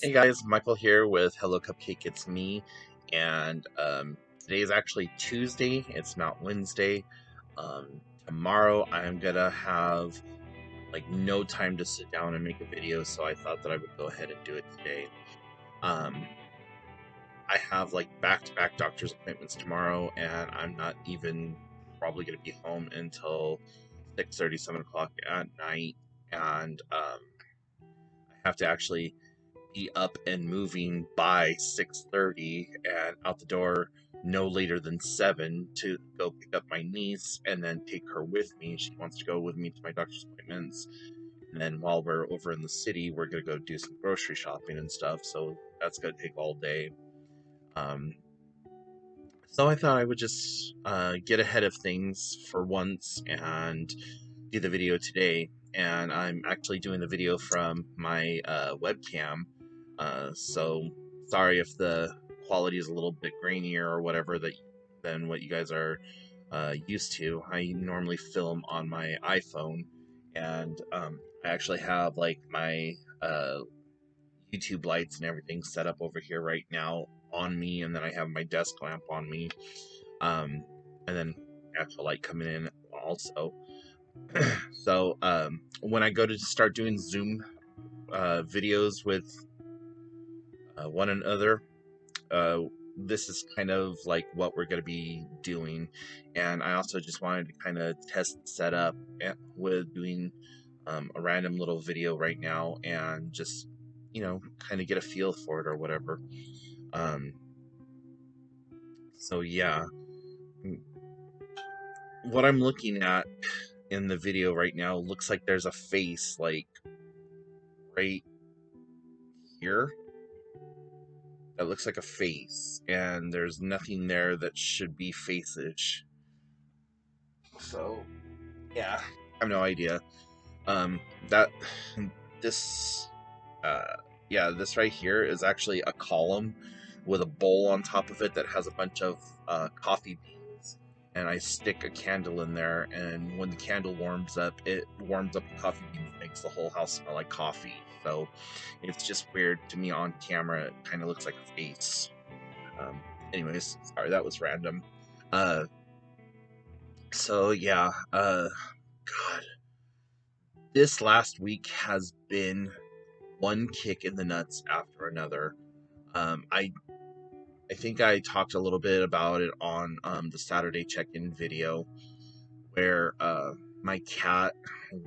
Hey guys, Michael here with Hello Cupcake, it's me, and today is actually Tuesday, it's not Wednesday. Tomorrow I'm gonna have like no time to sit down and make a video, so I thought that I would go ahead and do it today. Um, I have like back-to-back doctor's appointments tomorrow, and I'm not even probably gonna be home until 6:30, 7 o'clock at night, and I have to actually be up and moving by 6:30 and out the door no later than 7 to go pick up my niece and then take her with me. She wants to go with me to my doctor's appointments. And then while we're over in the city, we're going to go do some grocery shopping and stuff. So that's going to take all day. Um, so I thought I would just get ahead of things for once and do the video today. And I'm actually doing the video from my webcam. So sorry if the quality is a little bit grainier or whatever than what you guys are used to. I normally film on my iPhone, and I actually have like my YouTube lights and everything set up over here right now on me, and then I have my desk lamp on me, and then actual light coming in also. So when I go to start doing Zoom videos with one another, uh, this is kind of like what we're going to be doing. And I also just wanted to kind of test the setup with doing a random little video right now and just, kind of get a feel for it or whatever. Um, so yeah, what I'm looking at in the video right now looks like there's a face like right here. That looks like a face, and there's nothing there that should be face-ish. So yeah, I have no idea. That this uh yeah, this right here is actually a column with a bowl on top of it that has a bunch of coffee beans, and I stick a candle in there, and when the candle warms up, it warms up the coffee beans, makes the whole house smell like coffee. So it's just weird to me on camera. It kind of looks like a face. um Anyways, sorry, that was random. uh so yeah, God, this last week has been one kick in the nuts after another. I think I talked a little bit about it on the Saturday check-in video, where my cat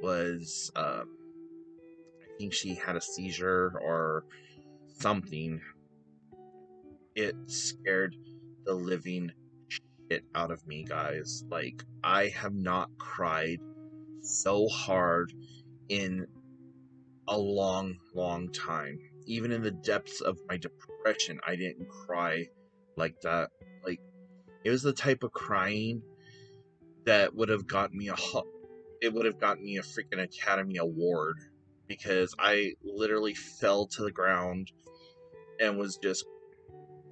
was, I think she had a seizure or something. It scared the living shit out of me, guys. Like, I have not cried so hard in a long, long time. Even in the depths of my depression, I didn't cry like that. Like, it was the type of crying that would have gotten me it would have gotten me a freaking Academy Award, because I literally fell to the ground and was just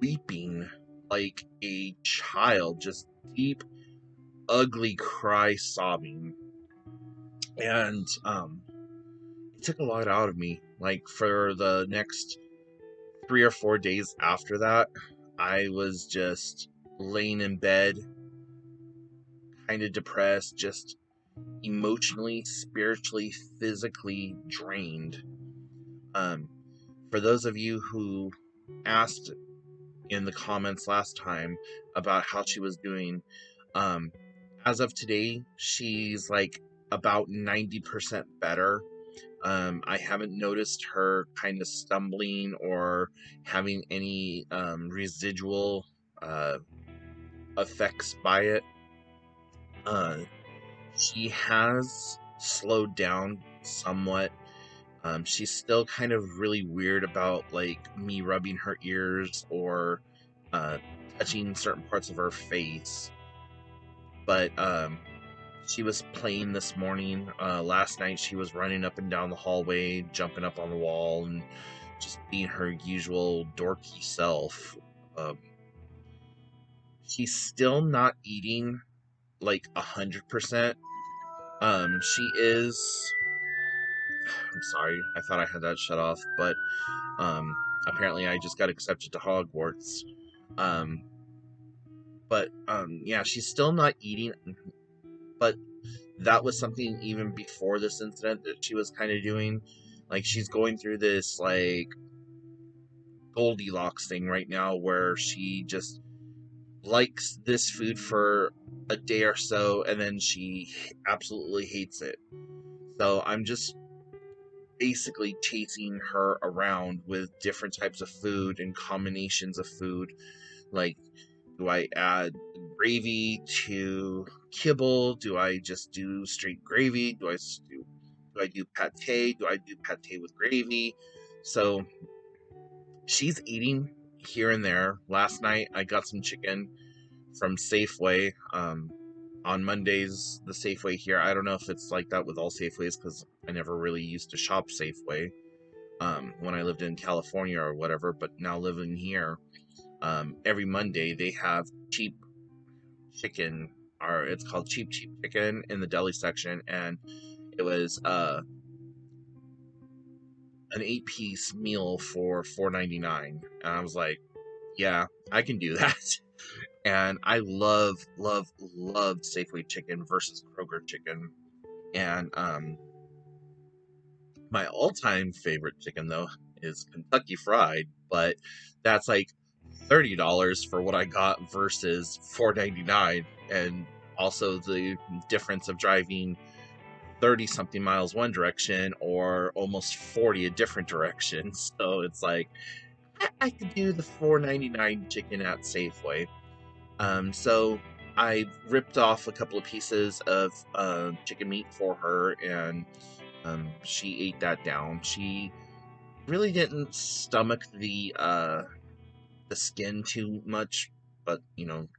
weeping like a child, just deep, ugly cry sobbing. And it took a lot out of me. Like, for the next 3 or 4 days after that, I was just laying in bed, kind of depressed, just emotionally, spiritually, physically drained. Um, for those of you who asked in the comments last time about how she was doing, um, as of today, she's like about 90% better. I haven't noticed her kind of stumbling or having any residual uh, effects by it. Uh, she has slowed down somewhat. She's still kind of really weird about like me rubbing her ears or uh, touching certain parts of her face. But she was playing this morning. Last night she was running up and down the hallway, jumping up on the wall, and just being her usual dorky self. Um, she's still not eating like 100%. She is. I'm sorry, I thought I had that shut off, but apparently I just got accepted to Hogwarts. Um, but yeah, she's still not eating. But that was something even before this incident that she was kind of doing. Like she's going through this like Goldilocks thing right now where she just likes this food for a day or so and then she absolutely hates it. So I'm just basically chasing her around with different types of food and combinations of food. Like, do I add gravy to kibble? Do I just do straight gravy? Do I do pate? Do I do pate with gravy? So she's eating here and there. Last night I got some chicken from Safeway. On Mondays, the Safeway here, I don't know if it's like that with all Safeways because I never really used to shop Safeway when I lived in California or whatever, but now living here, every Monday they have cheap chicken, or it's called cheap chicken in the deli section, and it was an 8-piece meal for $4.99, and I was like, yeah, I can do that. And I loved Safeway chicken versus Kroger chicken. And my all-time favorite chicken though is Kentucky Fried, but that's like $30 for what I got versus $4.99, and also the difference of driving 30 something miles one direction or almost 40 a different direction. So it's like I could do the $4.99 chicken at Safeway. So I ripped off a couple of pieces of chicken meat for her, and she ate that down. She really didn't stomach the skin too much, but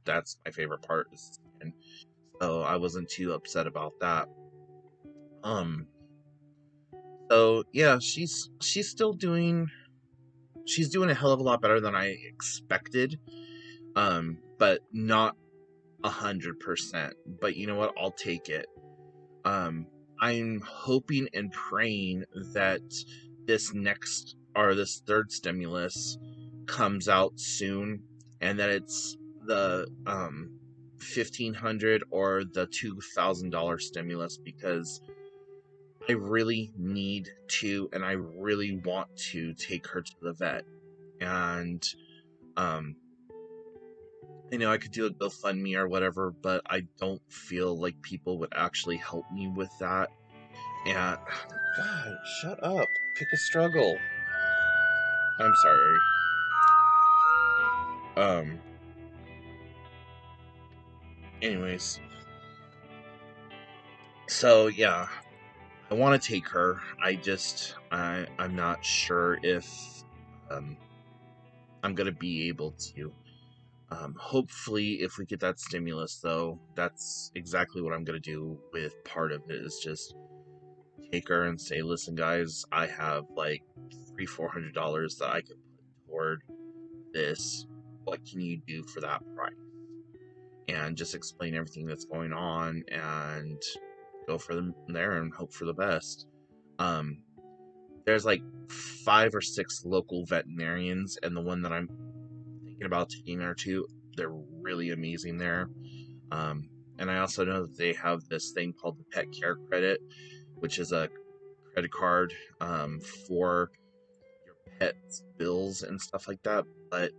that's my favorite part is the skin. So I wasn't too upset about that. Um, so yeah, she's still doing a hell of a lot better than I expected. But not 100%. But you know what? I'll take it. Um, I'm hoping and praying that this third stimulus comes out soon, and that it's the 1,500 or the $2,000 stimulus, because I really need to and I really want to take her to the vet. And um, I could do a GoFundMe or whatever, but I don't feel like people would actually help me with that. And God, shut up. Pick a struggle. I'm sorry. Um, anyways, so yeah, I want to take her. I'm not sure if um I'm gonna be able to. Hopefully, if we get that stimulus, though, that's exactly what I'm gonna do with part of it. Is just take her and say, "Listen, guys, I have like $300-400 that I could put toward this. What can you do for that price?" And just explain everything that's going on and go for them there and hope for the best. Um, there's like 5 or 6 local veterinarians, and the one that I'm thinking about taking her to, they're really amazing there. Um, and I also know that they have this thing called the Pet Care Credit, which is a credit card for your pet's bills and stuff like that. But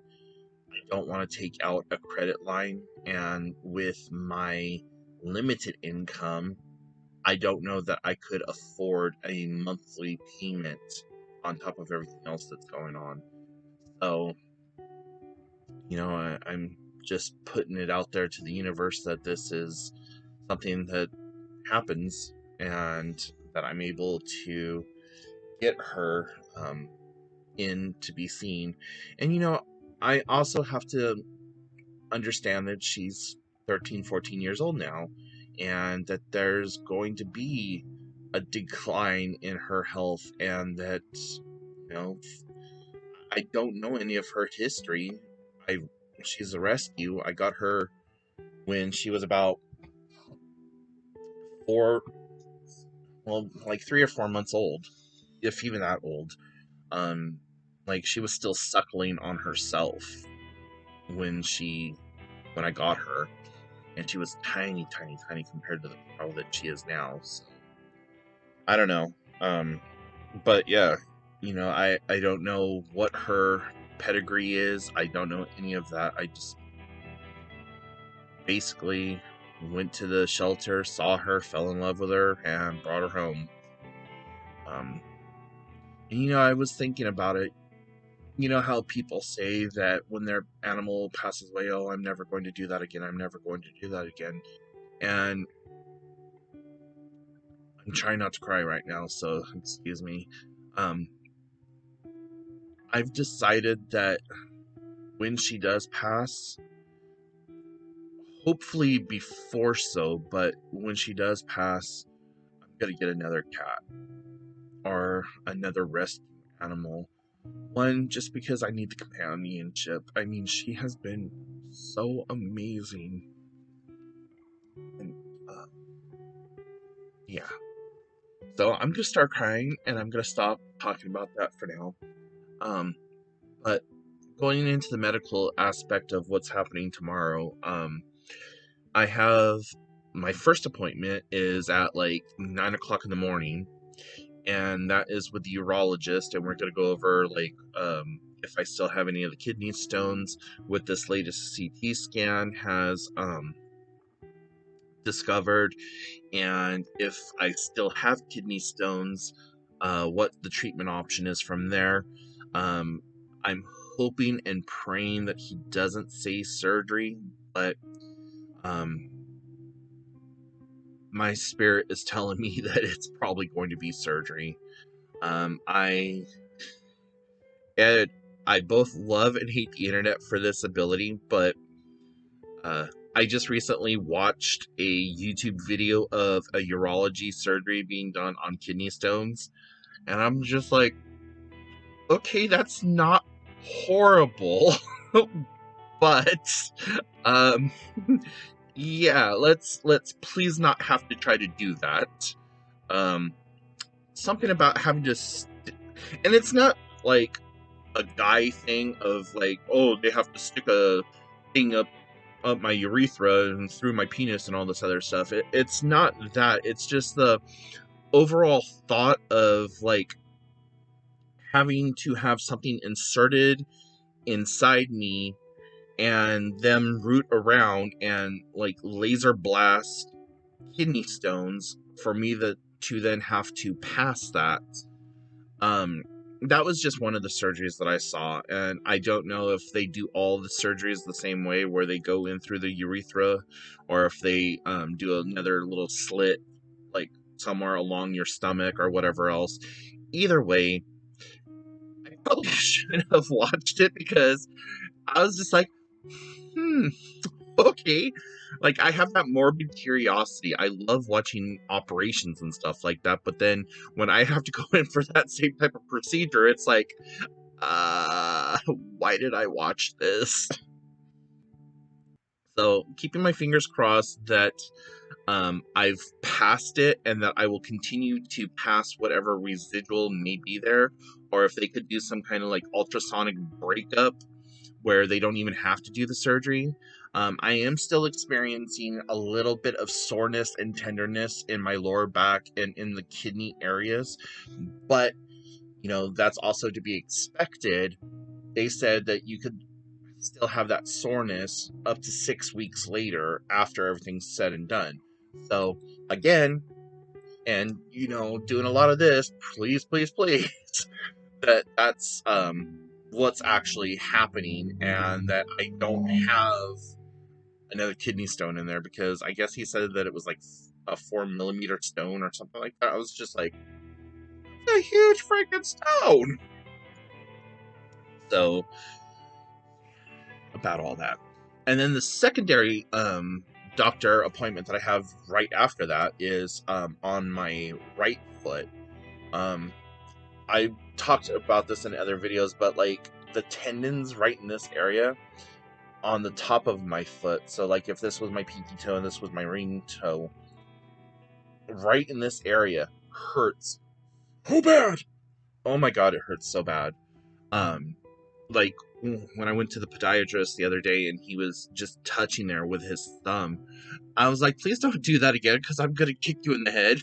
I don't want to take out a credit line, and with my limited income, I don't know that I could afford a monthly payment on top of everything else that's going on. So, I'm just putting it out there to the universe that this is something that happens, and that I'm able to get her in to be seen. And I also have to understand that she's 13, 14 years old now, and that there's going to be a decline in her health, and that, I don't know any of her history. I She's a rescue. I got her when she was about 4, well, like 3 or 4 months old, if even that old. Um, Like, she was still suckling on herself when I got her, and she was tiny, tiny, tiny compared to the girl that she is now. So I don't know. But yeah, I don't know what her pedigree is. I don't know any of that. I just basically went to the shelter, saw her, fell in love with her, and brought her home. And I was thinking about it. You know how people say that when their animal passes away, oh, I'm never going to do that again. I'm never going to do that again. And I'm trying not to cry right now, so excuse me. I've decided that when she does pass, hopefully before so, but when she does pass, I'm gonna get another cat or another rescue animal. One, just because I need the companionship. I mean, she has been so amazing. And, uh, yeah. So I'm gonna start crying, and I'm gonna stop talking about that for now. But going into the medical aspect of what's happening tomorrow, I have my first appointment is at like 9 o'clock in the morning, and that is with the urologist, and we're gonna go over like if I still have any of the kidney stones, what this latest CT scan has discovered, and if I still have kidney stones, what the treatment option is from there. I'm hoping and praying that he doesn't say surgery, but um, my spirit is telling me that it's probably going to be surgery. I I both love and hate the internet for this ability, but I just recently watched a YouTube video of a urology surgery being done on kidney stones, and I'm just like, okay, that's not horrible, but um, yeah, let's please not have to try to do that. Um, Something about having to, and it's not like a guy thing of like, oh, they have to stick a thing up my urethra and through my penis and all this other stuff. It's not that. It's just the overall thought of like having to have something inserted inside me and them root around and like laser blast kidney stones for me to then have to pass that. Um, that was just one of the surgeries that I saw, and I don't know if they do all the surgeries the same way, where they go in through the urethra, or if they do another little slit, like somewhere along your stomach or whatever else. Either way, I probably shouldn't have watched it because I was just like, okay. Like, I have that morbid curiosity. I love watching operations and stuff like that, but then when I have to go in for that same type of procedure, it's like, why did I watch this? So, keeping my fingers crossed that I've passed it and that I will continue to pass whatever residual may be there, or if they could do some kind of like ultrasonic breakup where they don't even have to do the surgery. I am still experiencing a little bit of soreness and tenderness in my lower back and in the kidney areas, but that's also to be expected. They said that you could still have that soreness up to 6 weeks later after everything's said and done. So again, and doing a lot of this, please, please, please, that's what's actually happening, and that I don't have another kidney stone in there, because I guess he said that it was like a 4 millimeter stone or something like that. I was just like, it's a huge freaking stone. So about all that. And then the secondary doctor appointment that I have right after that is on my right foot. I talked about this in other videos, but like the tendons right in this area on the top of my foot. So like if this was my pinky toe and this was my ring toe, right in this area hurts so bad. Oh my god, it hurts so bad. Um, like when I went to the podiatrist the other day and he was just touching there with his thumb, I was like, please don't do that again because I'm gonna kick you in the head.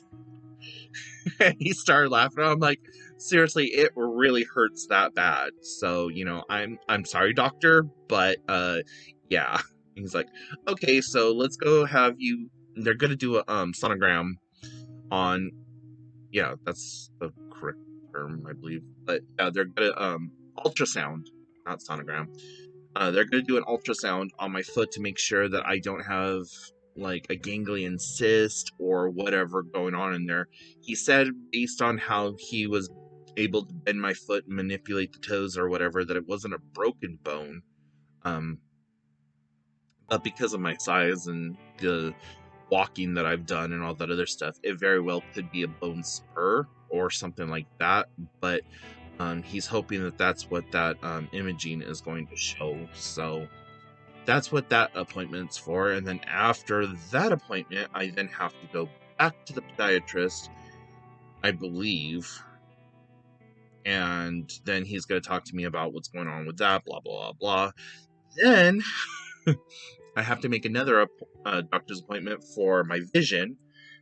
And he started laughing. I'm like, seriously, it really hurts that bad. So, I'm sorry, doctor, but yeah. He's like, okay, so let's go have you. They're gonna do a sonogram on. Yeah, that's the correct term, I believe. But they're gonna ultrasound, not sonogram. They're going to do an ultrasound on my foot to make sure that I don't have like a ganglion cyst or whatever going on in there. He said, based on how he was able to bend my foot and manipulate the toes or whatever, that it wasn't a broken bone. Um, but because of my size and the walking that I've done and all that other stuff, it very well could be a bone spur or something like that. But he's hoping that that's what that imaging is going to show. So that's what that appointment's for. And then after that appointment, I then have to go back to the podiatrist, I believe. And then he's going to talk to me about what's going on with that, blah, blah, blah. Then I have to make another doctor's appointment for my vision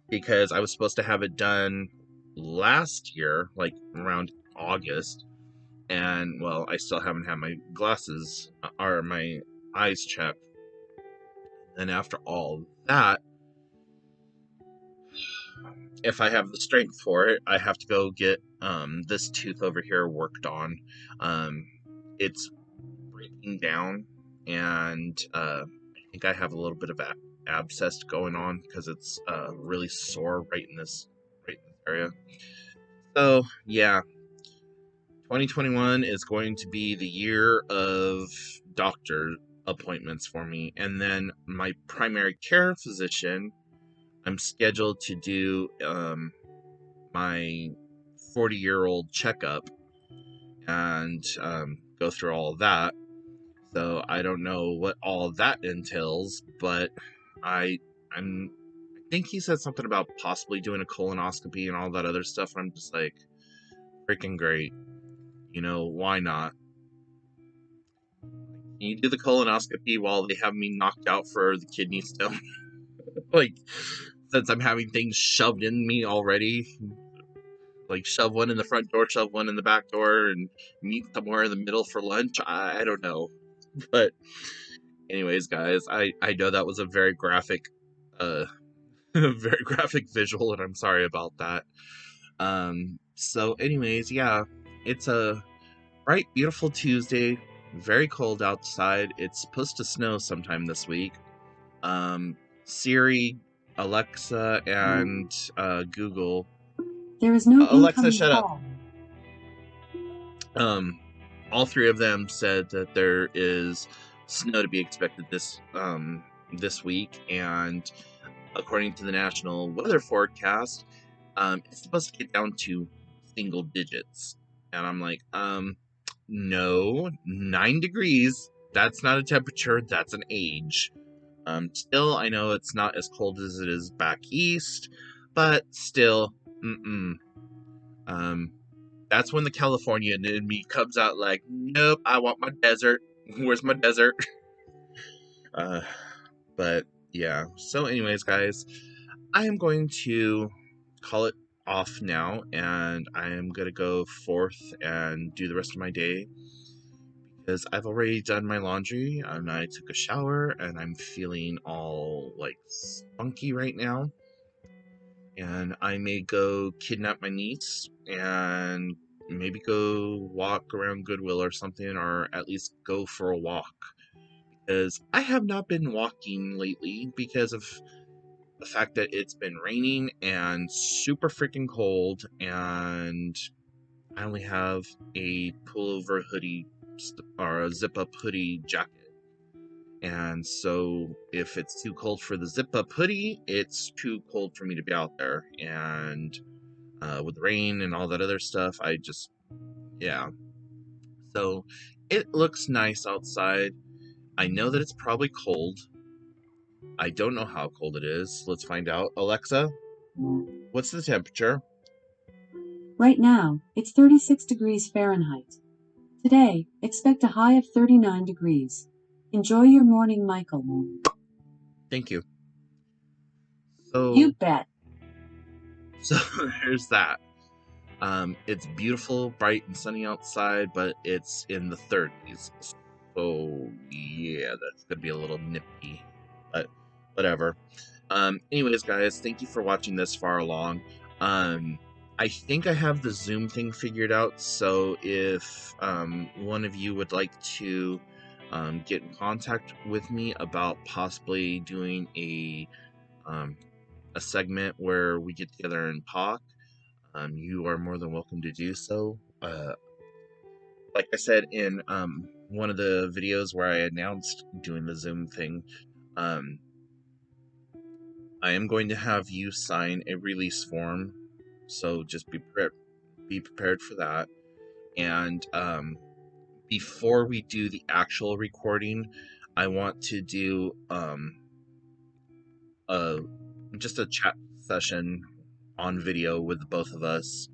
because I was supposed to have it done last year, like around August. And, well, I still haven't had my glasses or my eyes checked. And after all that, if I have the strength for it, I have to go get this tooth over here worked on. It's breaking down, and I think I have a little bit of abscess going on because it's really sore right in this area. So yeah, 2021 is going to be the year of doctor appointments for me, and then my primary care physician, I'm scheduled to do my 40-year-old checkup and go through all of that. So I don't know what all of that entails, but I think he said something about possibly doing a colonoscopy and all that other stuff. And I'm just like, freaking great. Why not? Can you do the colonoscopy while they have me knocked out for the kidney stone? Like, since I'm having things shoved in me already, like shove one in the front door, shove one in the back door, and meet somewhere in the middle for lunch. I don't know. But anyways, guys, I know that was a very graphic very graphic visual, and I'm sorry about that. So anyways, yeah, it's a bright, beautiful Tuesday, very cold outside. It's supposed to snow sometime this week. Siri, Alexa, and Google. There is no Alexa, incoming shut up. call. All three of them said that there is snow to be expected this week, and according to the National Weather Forecast, it's supposed to get down to single digits. And I'm like, no, 9 degrees. That's not a temperature. That's an age. Still, I know it's not as cold as it is back east, but still, that's when the Californian in me comes out like, nope, I want my desert. Where's my desert? But yeah. So anyways, guys, I am going to call it off now, and I am going to go forth and do the rest of my day because I've already done my laundry and I took a shower and I'm feeling all like spunky right now. And I may go kidnap my niece and maybe go walk around Goodwill or something, or at least go for a walk. Because I have not been walking lately because of the fact that it's been raining and super freaking cold, and I only have a pullover hoodie or a zip up hoodie jacket. And so if it's too cold for the zip up hoodie, it's too cold for me to be out there. And with rain and all that other stuff, yeah. So it looks nice outside. I know that it's probably cold. I don't know how cold it is. Let's find out. Alexa, what's the temperature? Right now, it's 36 degrees Fahrenheit. Today, expect a high of 39 degrees. Enjoy your morning, Michael. Thank you. You So, bet. so there's that. It's beautiful, bright, and sunny outside, but it's in the 30s. So, yeah, that's gonna be a little nippy, but whatever. Anyways, guys, thank you for watching this far along. I think I have the Zoom thing figured out, so if one of you would like to get in contact with me about possibly doing a segment where we get together and talk, you are more than welcome to do so. Like I said in one of the videos where I announced doing the Zoom thing, um, I am going to have you sign a release form, so just be prepared for that. And before we do the actual recording, I want to do a just a chat session on video with the both of us.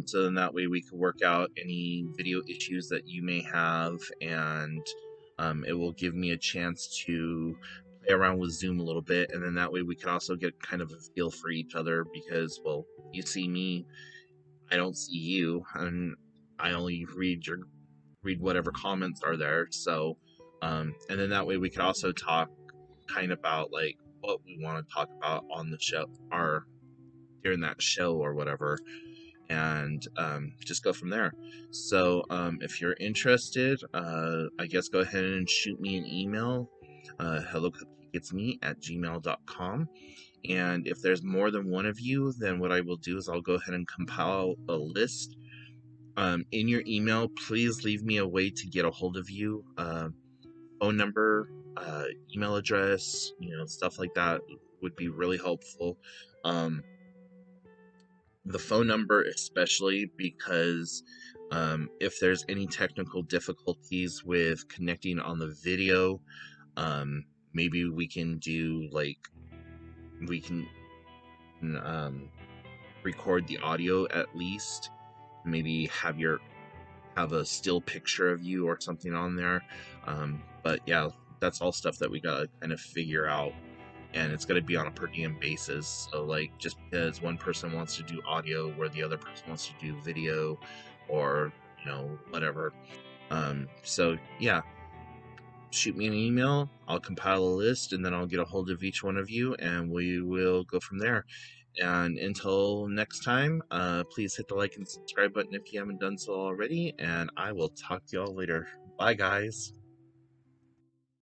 So then that way we can work out any video issues that you may have, and it will give me a chance to play around with Zoom a little bit, and then that way we can also get kind of a feel for each other because, well, you see me, I don't see you, and I only read whatever comments are there. So, and then that way we could also talk kind of about like what we want to talk about on the show, or during that show or whatever, and just go from there. So if you're interested, I guess go ahead and shoot me an email, hellocupcakesme@gmail.com. And if there's more than one of you, then what I will do is I'll go ahead and compile a list. In your email, please leave me a way to get a hold of you, phone number, email address, stuff like that would be really helpful. The phone number especially, because if there's any technical difficulties with connecting on the video, maybe we can do like we can record the audio at least, maybe have a still picture of you or something on there. But yeah, that's all stuff that we gotta kind of figure out, and it's going to be on a per diem basis. So, like, just because one person wants to do audio where the other person wants to do video, or whatever. So yeah, shoot me an email. I'll compile a list, and then I'll get a hold of each one of you, and we will go from there. And until next time, please hit the like and subscribe button if you haven't done so already, and I will talk to y'all later. Bye, guys.